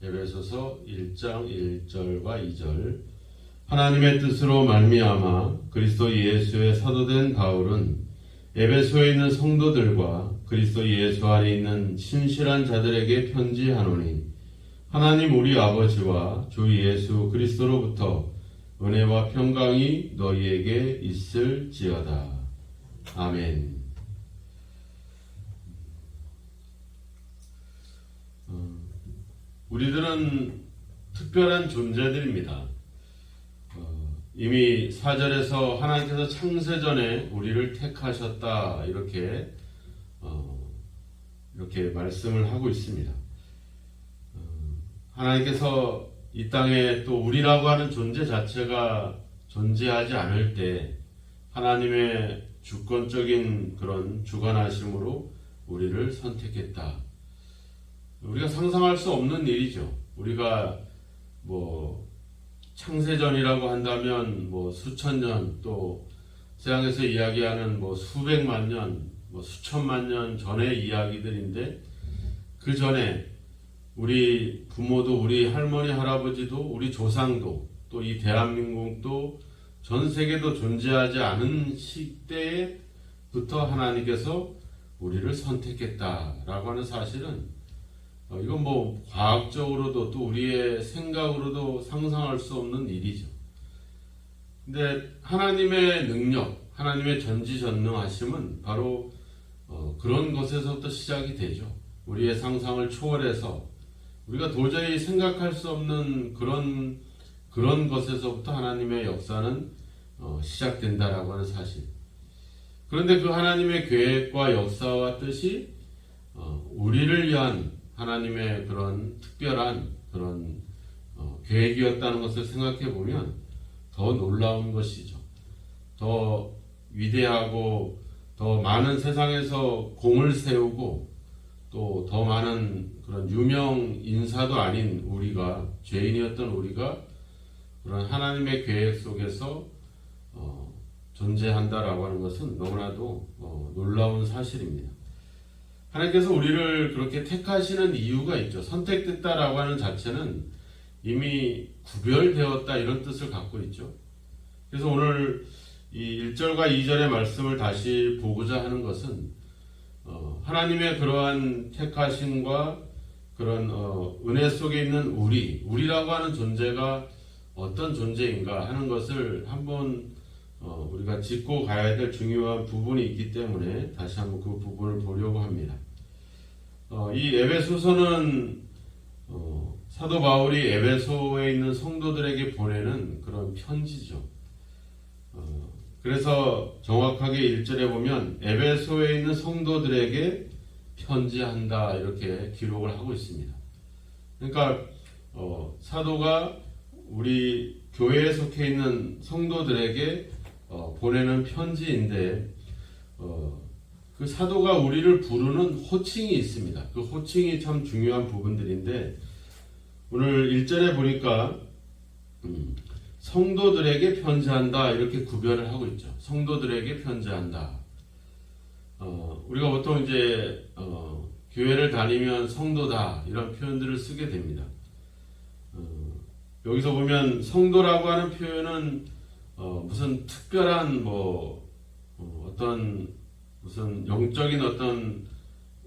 에베소서 1장 1절과 2절. 하나님의 뜻으로 말미암아 그리스도 예수의 사도된 바울은 에베소에 있는 성도들과 그리스도 예수 안에 있는 신실한 자들에게 편지하노니, 하나님 우리 아버지와 주 예수 그리스도로부터 은혜와 평강이 너희에게 있을지어다. 아멘. 우리들은 특별한 존재들입니다. 이미 4절에서 하나님께서 창세전에 우리를 택하셨다 이렇게 말씀을 하고 있습니다. 하나님께서 이 땅에 또 우리라고 하는 존재 자체가 존재하지 않을 때 하나님의 주권적인 그런 주관하심으로 우리를 선택했다. 우리가 상상할 수 없는 일이죠. 우리가 창세전이라고 한다면 수천 년, 또 세상에서 이야기하는 수백만 년, 수천만 년 전의 이야기들인데, 그 전에 우리 부모도, 우리 할머니 할아버지도, 우리 조상도, 또 이 대한민국도, 전 세계도 존재하지 않은 시대부터 하나님께서 우리를 선택했다라고 하는 사실은, 이건 과학적으로도 또 우리의 생각으로도 상상할 수 없는 일이죠. 근데 하나님의 능력, 하나님의 전지전능하심은 바로 그런 것에서부터 시작이 되죠. 우리의 상상을 초월해서 우리가 도저히 생각할 수 없는 그런 것에서부터 하나님의 역사는 시작된다라고 하는 사실. 그런데 그 하나님의 계획과 역사와 뜻이 우리를 위한 하나님의 그런 특별한 그런 계획이었다는 것을 생각해 보면 더 놀라운 것이죠. 더 위대하고 더 많은 세상에서 공을 세우고 또 더 많은 그런 유명 인사도 아닌 우리가, 죄인이었던 우리가 그런 하나님의 계획 속에서 존재한다라고 하는 것은 너무나도 놀라운 사실입니다. 하나님께서 우리를 그렇게 택하시는 이유가 있죠. 선택됐다라고 하는 자체는 이미 구별되었다 이런 뜻을 갖고 있죠. 그래서 오늘 이 1절과 2절의 말씀을 다시 보고자 하는 것은 하나님의 그러한 택하심과 그런 은혜 속에 있는 우리라고 하는 존재가 어떤 존재인가 하는 것을 한번 우리가 짚고 가야 될 중요한 부분이 있기 때문에 다시 한번 그 부분을 보려고 합니다. 이 에베소서는 사도 바울이 에베소에 있는 성도들에게 보내는 그런 편지죠. 그래서 정확하게 1절에 보면 에베소에 있는 성도들에게 편지한다 이렇게 기록을 하고 있습니다. 그러니까 사도가 우리 교회에 속해 있는 성도들에게 보내는 편지인데, 그 사도가 우리를 부르는 호칭이 있습니다. 그 호칭이 참 중요한 부분들인데, 오늘 1절에 보니까 성도들에게 편지한다 이렇게 구별을 하고 있죠. 성도들에게 편지한다. 우리가 보통 이제 교회를 다니면 성도다 이런 표현들을 쓰게 됩니다. 여기서 보면 성도라고 하는 표현은 무슨 특별한 어떤 무슨 영적인 어떤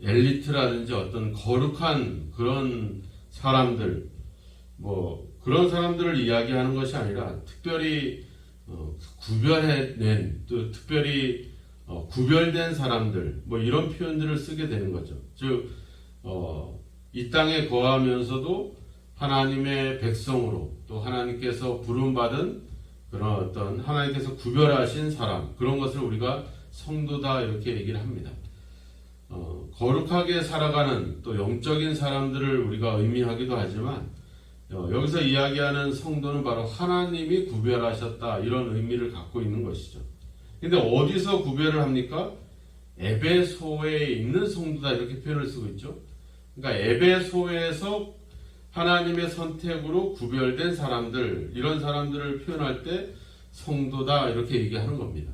엘리트라든지 어떤 거룩한 그런 사람들 그런 사람들을 이야기하는 것이 아니라 특별히 구별해낸, 또 특별히 구별된 사람들 이런 표현들을 쓰게 되는 거죠. 즉 이 땅에 거하면서도 하나님의 백성으로 또 하나님께서 부름받은 그런 어떤 하나님께서 구별하신 사람, 그런 것을 우리가 성도다 이렇게 얘기를 합니다. 거룩하게 살아가는 또 영적인 사람들을 우리가 의미하기도 하지만 여기서 이야기하는 성도는 바로 하나님이 구별하셨다 이런 의미를 갖고 있는 것이죠. 근데 어디서 구별을 합니까? 에베소에 있는 성도다 이렇게 표현을 쓰고 있죠. 그러니까 에베소에서 하나님의 선택으로 구별된 사람들, 이런 사람들을 표현할 때 성도다 이렇게 얘기하는 겁니다.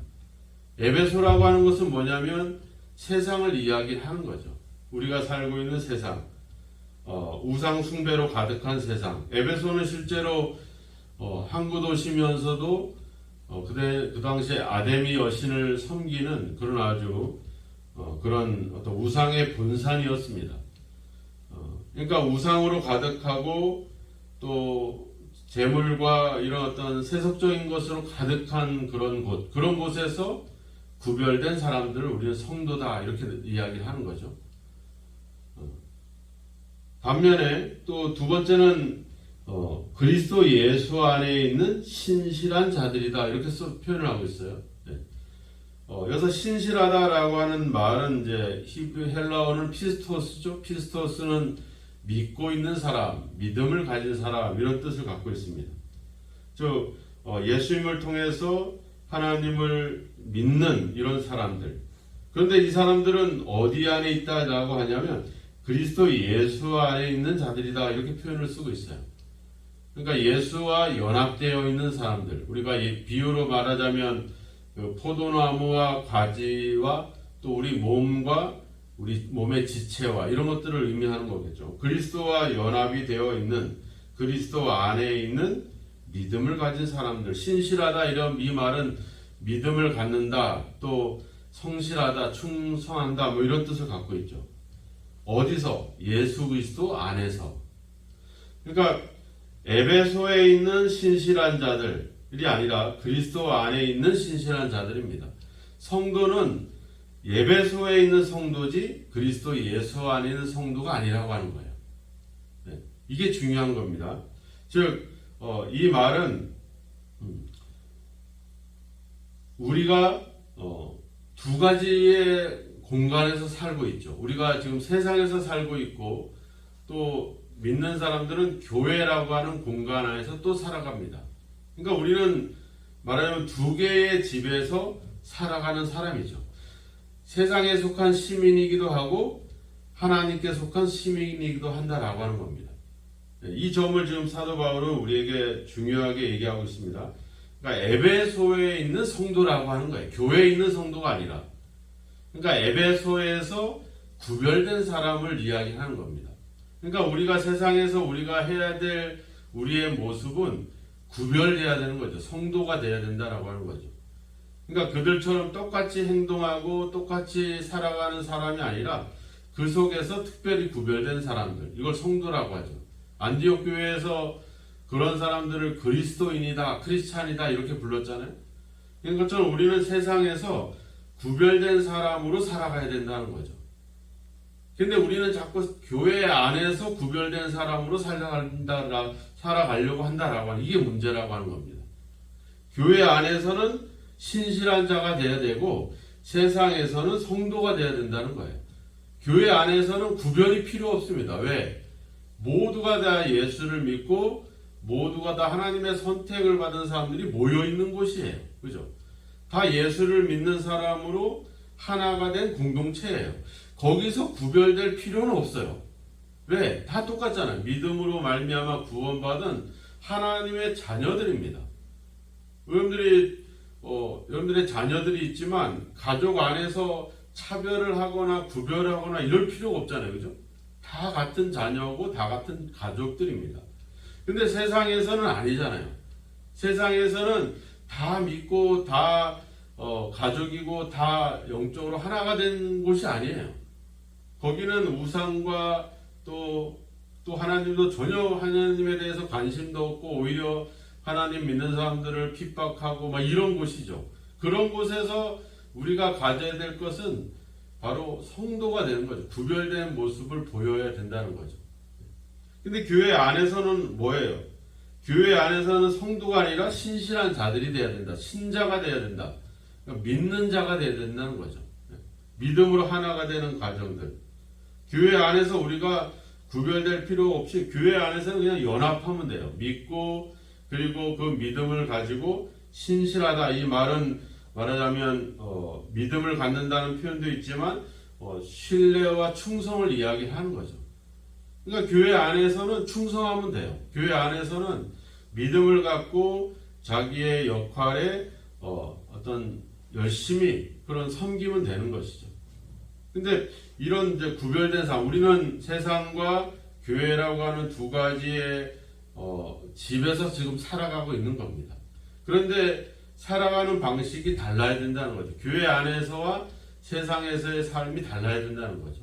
에베소라고 하는 것은 뭐냐면 세상을 이야기하는 거죠. 우리가 살고 있는 세상, 우상 숭배로 가득한 세상. 에베소는 실제로 항구 도시면서도 그 당시에 아데미 여신을 섬기는 그런 아주 그런 어떤 우상의 본산이었습니다. 그러니까 우상으로 가득하고 또 재물과 이런 어떤 세속적인 것으로 가득한 그런 곳, 그런 곳에서 구별된 사람들을 우리는 성도다 이렇게 이야기를 하는 거죠. 반면에 또 두 번째는 그리스도 예수 안에 있는 신실한 자들이다 이렇게 표현을 하고 있어요. 여기서 신실하다라고 하는 말은 이제 히브리 헬라어는 피스토스죠. 피스토스는 믿고 있는 사람, 믿음을 가진 사람 이런 뜻을 갖고 있습니다. 즉 예수님을 통해서 하나님을 믿는 이런 사람들. 그런데 이 사람들은 어디 안에 있다라고 하냐면 그리스도 예수 안에 있는 자들이다 이렇게 표현을 쓰고 있어요. 그러니까 예수와 연합되어 있는 사람들. 우리가 비유로 말하자면 그 포도나무와 가지와 또 우리 몸과 우리 몸의 지체와 이런 것들을 의미하는 거겠죠. 그리스도와 연합이 되어 있는 그리스도 안에 있는 믿음을 가진 사람들. 신실하다 이런 이 말은 믿음을 갖는다 또 성실하다 충성한다 뭐 이런 뜻을 갖고 있죠. 어디서? 예수 그리스도 안에서. 그러니까 에베소에 있는 신실한 자들이 아니라 그리스도 안에 있는 신실한 자들입니다. 성도는 에베소에 있는 성도지 그리스도 예수 안에 있는 성도가 아니라고 하는 거예요. 네, 이게 중요한 겁니다. 즉, 이 말은 우리가 두 가지의 공간에서 살고 있죠. 우리가 지금 세상에서 살고 있고 또 믿는 사람들은 교회라고 하는 공간 안에서 또 살아갑니다. 그러니까 우리는 말하자면 두 개의 집에서 살아가는 사람이죠. 세상에 속한 시민이기도 하고 하나님께 속한 시민이기도 한다라고 하는 겁니다. 이 점을 지금 사도 바울은 우리에게 중요하게 얘기하고 있습니다. 그러니까 에베소에 있는 성도라고 하는 거예요. 교회에 있는 성도가 아니라. 그러니까 에베소에서 구별된 사람을 이야기하는 겁니다. 그러니까 우리가 세상에서 우리가 해야 될 우리의 모습은 구별돼야 되는 거죠. 성도가 돼야 된다라고 하는 거죠. 그러니까 그들처럼 똑같이 행동하고 똑같이 살아가는 사람이 아니라 그 속에서 특별히 구별된 사람들, 이걸 성도라고 하죠. 안디옥 교회에서 그런 사람들을 그리스도인이다, 크리스찬이다 이렇게 불렀잖아요. 그런 것처럼 우리는 세상에서 구별된 사람으로 살아가야 된다는 거죠. 근데 우리는 자꾸 교회 안에서 구별된 사람으로 살아가려고 한다라고 하는 이게 문제라고 하는 겁니다. 교회 안에서는 신실한 자가 돼야 되고 세상에서는 성도가 돼야 된다는 거예요. 교회 안에서는 구별이 필요 없습니다. 왜? 모두가 다 예수를 믿고 모두가 다 하나님의 선택을 받은 사람들이 모여 있는 곳이에요. 그죠? 다 예수를 믿는 사람으로 하나가 된 공동체예요. 거기서 구별될 필요는 없어요. 왜? 다 똑같잖아요. 믿음으로 말미암아 구원받은 하나님의 자녀들입니다. 여러분들의 자녀들이 있지만 가족 안에서 차별을 하거나 구별을 하거나 이럴 필요가 없잖아요. 그죠? 다 같은 자녀고 다 같은 가족들입니다. 근데 세상에서는 아니잖아요. 세상에서는 다 믿고 다 가족이고 다 영적으로 하나가 된 곳이 아니에요. 거기는 우상과 또 하나님도 전혀 하나님에 대해서 관심도 없고 오히려 하나님 믿는 사람들을 핍박하고 막 이런 곳이죠. 그런 곳에서 우리가 가져야 될 것은 바로 성도가 되는 거죠. 구별된 모습을 보여야 된다는 거죠. 근데 교회 안에서는 뭐예요? 교회 안에서는 성도가 아니라 신실한 자들이 돼야 된다. 신자가 돼야 된다. 그러니까 믿는 자가 돼야 된다는 거죠. 믿음으로 하나가 되는 과정들. 교회 안에서 우리가 구별될 필요 없이 교회 안에서는 그냥 연합하면 돼요. 믿고 그리고 그 믿음을 가지고 신실하다. 이 말은 말하자면 믿음을 갖는다는 표현도 있지만 신뢰와 충성을 이야기하는 거죠. 그러니까 교회 안에서는 충성하면 돼요. 교회 안에서는 믿음을 갖고 자기의 역할에 어떤 열심히 그런 섬기면 되는 것이죠. 근데 이런 이제 구별된 삶, 우리는 세상과 교회라고 하는 두 가지의 집에서 지금 살아가고 있는 겁니다. 그런데 살아가는 방식이 달라야 된다는 거죠. 교회 안에서와 세상에서의 삶이 달라야 된다는 거죠.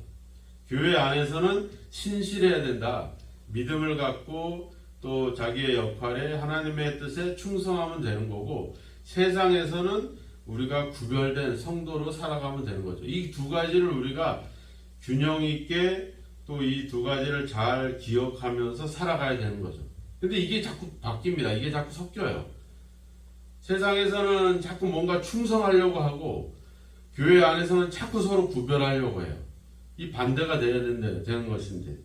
교회 안에서는 신실해야 된다. 믿음을 갖고 또 자기의 역할에 하나님의 뜻에 충성하면 되는 거고, 세상에서는 우리가 구별된 성도로 살아가면 되는 거죠. 이 두 가지를 우리가 균형 있게 또 이 두 가지를 잘 기억하면서 살아가야 되는 거죠. 근데 이게 자꾸 바뀝니다. 이게 자꾸 섞여요. 세상에서는 자꾸 뭔가 충성하려고 하고, 교회 안에서는 자꾸 서로 구별하려고 해요. 이 반대가 돼야 되는 것인데,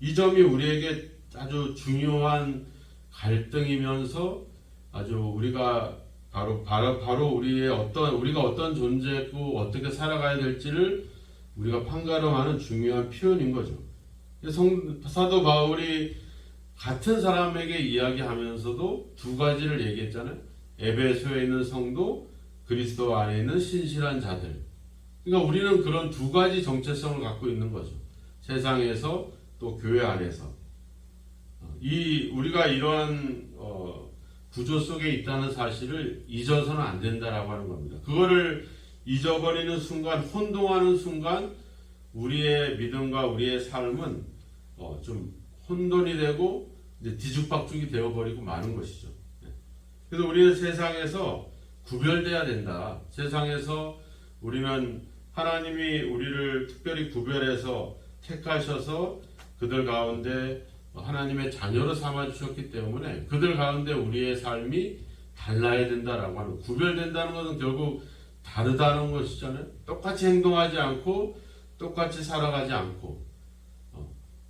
이 점이 우리에게 아주 중요한 갈등이면서 아주 우리가 바로 우리가 어떤 존재고 어떻게 살아가야 될지를 우리가 판가름하는 중요한 표현인 거죠. 사도 바울이 같은 사람에게 이야기하면서도 두 가지를 얘기했잖아요. 에베소에 있는 성도, 그리스도 안에 있는 신실한 자들. 그러니까 우리는 그런 두 가지 정체성을 갖고 있는 거죠. 세상에서 또 교회 안에서. 우리가 이러한 구조 속에 있다는 사실을 잊어서는 안 된다라고 하는 겁니다. 그거를 잊어버리는 순간, 혼동하는 순간 우리의 믿음과 우리의 삶은 좀 혼돈이 되고 이제 뒤죽박죽이 되어버리고 마는 것이죠. 그래서 우리는 세상에서 구별돼야 된다. 세상에서 우리는 하나님이 우리를 특별히 구별해서 택하셔서 그들 가운데 하나님의 자녀로 삼아주셨기 때문에 그들 가운데 우리의 삶이 달라야 된다라고 하는, 구별된다는 것은 결국 다르다는 것이잖아요. 똑같이 행동하지 않고 똑같이 살아가지 않고.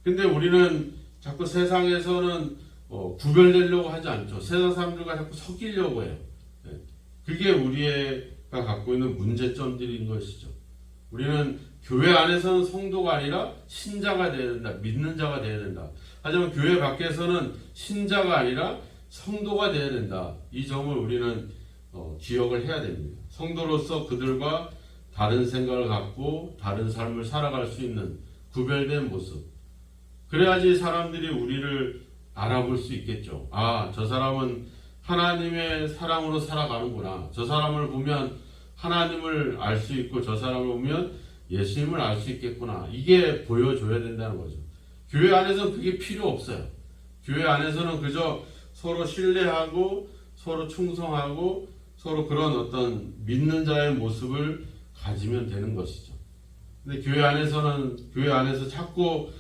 근데 우리는 자꾸 세상에서는 구별되려고 하지 않죠. 세상 사람들과 자꾸 섞이려고 해요. 그게 우리가 갖고 있는 문제점들인 것이죠. 우리는 교회 안에서는 성도가 아니라 신자가 되어야 된다. 믿는 자가 되어야 된다. 하지만 교회 밖에서는 신자가 아니라 성도가 되어야 된다. 이 점을 우리는 기억을 해야 됩니다. 성도로서 그들과 다른 생각을 갖고 다른 삶을 살아갈 수 있는 구별된 모습. 그래야지 사람들이 우리를 알아볼 수 있겠죠. 아, 저 사람은 하나님의 사랑으로 살아가는구나. 저 사람을 보면 하나님을 알 수 있고 저 사람을 보면 예수님을 알 수 있겠구나. 이게 보여줘야 된다는 거죠. 교회 안에서는 그게 필요 없어요. 교회 안에서는 그저 서로 신뢰하고 서로 충성하고 서로 그런 어떤 믿는 자의 모습을 가지면 되는 것이죠. 근데 교회 안에서 자꾸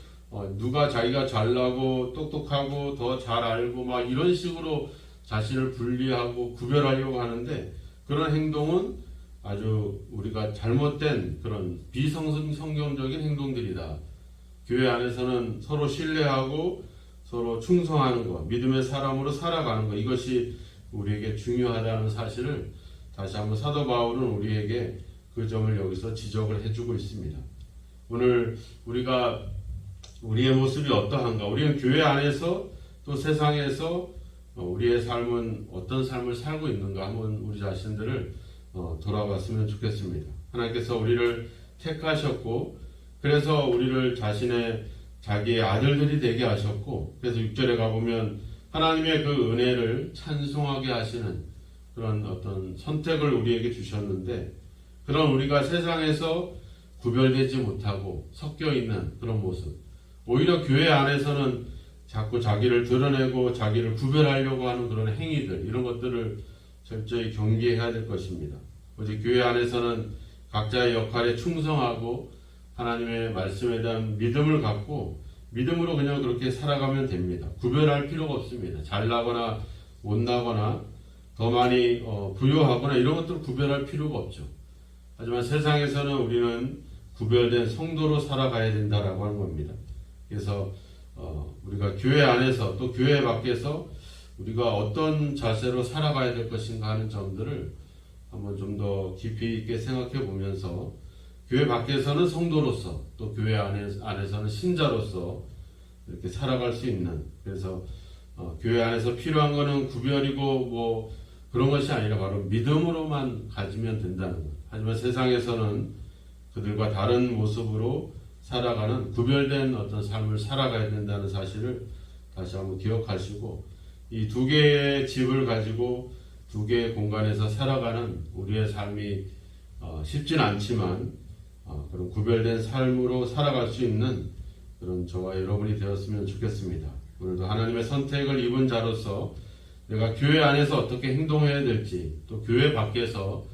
누가 자기가 잘나고 똑똑하고 더 잘 알고 막 이런 식으로 자신을 분리하고 구별하려고 하는데, 그런 행동은 아주 우리가 잘못된 그런 비성경적인 행동들이다. 교회 안에서는 서로 신뢰하고 서로 충성하는 것, 믿음의 사람으로 살아가는 것, 이것이 우리에게 중요하다는 사실을 다시 한번 사도 바울은 우리에게 그 점을 여기서 지적을 해주고 있습니다. 오늘 우리가 우리의 모습이 어떠한가, 우리는 교회 안에서 또 세상에서 우리의 삶은 어떤 삶을 살고 있는가 한번 우리 자신들을 돌아봤으면 좋겠습니다. 하나님께서 우리를 택하셨고 그래서 우리를 자기의 아들들이 되게 하셨고, 그래서 6절에 가보면 하나님의 그 은혜를 찬송하게 하시는 그런 어떤 선택을 우리에게 주셨는데, 그런 우리가 세상에서 구별되지 못하고 섞여 있는 그런 모습, 오히려 교회 안에서는 자꾸 자기를 드러내고 자기를 구별하려고 하는 그런 행위들, 이런 것들을 철저히 경계해야 될 것입니다. 오직 교회 안에서는 각자의 역할에 충성하고 하나님의 말씀에 대한 믿음을 갖고 믿음으로 그냥 그렇게 살아가면 됩니다. 구별할 필요가 없습니다. 잘나거나 못나거나 더 많이 부유하거나 이런 것들을 구별할 필요가 없죠. 하지만 세상에서는 우리는 구별된 성도로 살아가야 된다라고 하는 겁니다. 그래서 우리가 교회 안에서 또 교회 밖에서 우리가 어떤 자세로 살아가야 될 것인가 하는 점들을 한번 좀 더 깊이 있게 생각해 보면서, 교회 밖에서는 성도로서 또 교회 안에서는 신자로서 이렇게 살아갈 수 있는, 그래서 교회 안에서 필요한 거는 구별이고 뭐 그런 것이 아니라 바로 믿음으로만 가지면 된다는 것. 하지만 세상에서는 그들과 다른 모습으로 살아가는 구별된 어떤 삶을 살아가야 된다는 사실을 다시 한번 기억하시고, 이 두 개의 집을 가지고 두 개의 공간에서 살아가는 우리의 삶이 쉽진 않지만 그런 구별된 삶으로 살아갈 수 있는 그런 저와 여러분이 되었으면 좋겠습니다. 오늘도 하나님의 선택을 입은 자로서 내가 교회 안에서 어떻게 행동해야 될지, 또 교회 밖에서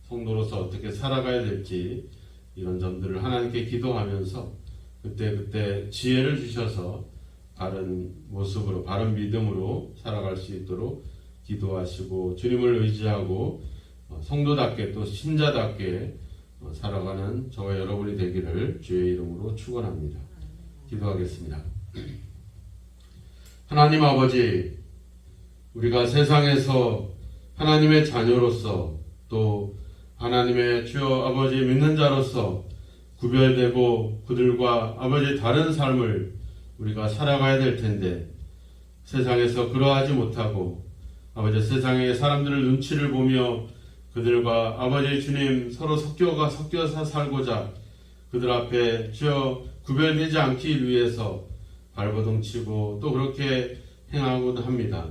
성도로서 어떻게 살아가야 될지, 이런 점들을 하나님께 기도하면서 그때 지혜를 주셔서 바른 모습으로, 바른 믿음으로 살아갈 수 있도록 기도하시고, 주님을 의지하고 성도답게 또 신자답게 살아가는 저와 여러분이 되기를 주의 이름으로 축원합니다. 기도하겠습니다. 하나님 아버지, 우리가 세상에서 하나님의 자녀로서 또 하나님의 주여 아버지 믿는 자로서 구별되고 그들과 아버지 다른 삶을 우리가 살아가야 될 텐데, 세상에서 그러하지 못하고 아버지 세상의 사람들의 눈치를 보며 그들과 아버지 주님 서로 섞여서 살고자 그들 앞에 주여 구별되지 않기 위해서 발버둥 치고 또 그렇게 행하곤 합니다.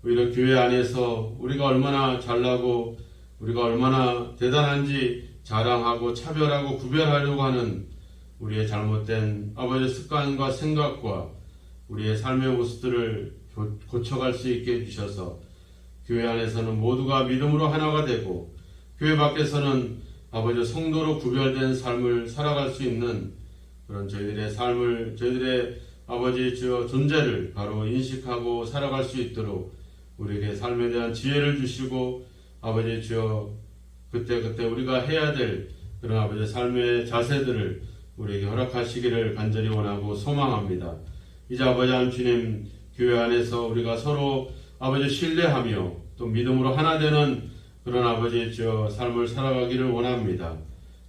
오히려 교회 안에서 우리가 얼마나 잘나고 우리가 얼마나 대단한지 자랑하고 차별하고 구별하려고 하는 우리의 잘못된 아버지 습관과 생각과 우리의 삶의 모습들을 고쳐갈 수 있게 해주셔서 교회 안에서는 모두가 믿음으로 하나가 되고 교회 밖에서는 아버지 성도로 구별된 삶을 살아갈 수 있는 그런 저희들의 삶을, 저희들의 아버지 주여 존재를 바로 인식하고 살아갈 수 있도록 우리에게 삶에 대한 지혜를 주시고 아버지 주여 그때 우리가 해야 될 그런 아버지 삶의 자세들을 우리에게 허락하시기를 간절히 원하고 소망합니다. 이제 아버지 하나님 주님, 교회 안에서 우리가 서로 아버지 신뢰하며 또 믿음으로 하나 되는 그런 아버지 주여 삶을 살아가기를 원합니다.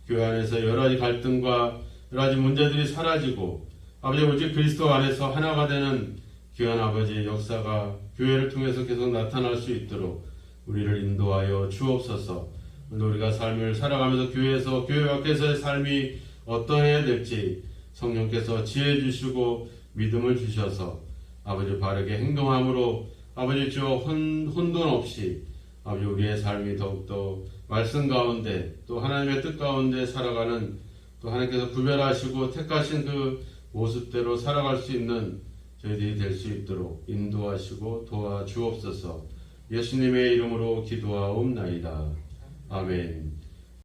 교회 안에서 여러 가지 갈등과 여러 가지 문제들이 사라지고 아버지 오직 그리스도 안에서 하나가 되는 귀한 아버지 역사가 교회를 통해서 계속 나타날 수 있도록 우리를 인도하여 주옵소서. 오늘 우리가 삶을 살아가면서 교회에서 교회 밖에서의 삶이 어떠해야 될지 성령께서 지혜 주시고 믿음을 주셔서 아버지 바르게 행동함으로 아버지 주여 혼돈 없이 아버지 우리의 삶이 더욱더 말씀 가운데 또 하나님의 뜻 가운데 살아가는 또 하나님께서 구별하시고 택하신 그 모습대로 살아갈 수 있는 저희들이 될 수 있도록 인도하시고 도와주옵소서. 예수님의 이름으로 기도하옵나이다. 아멘.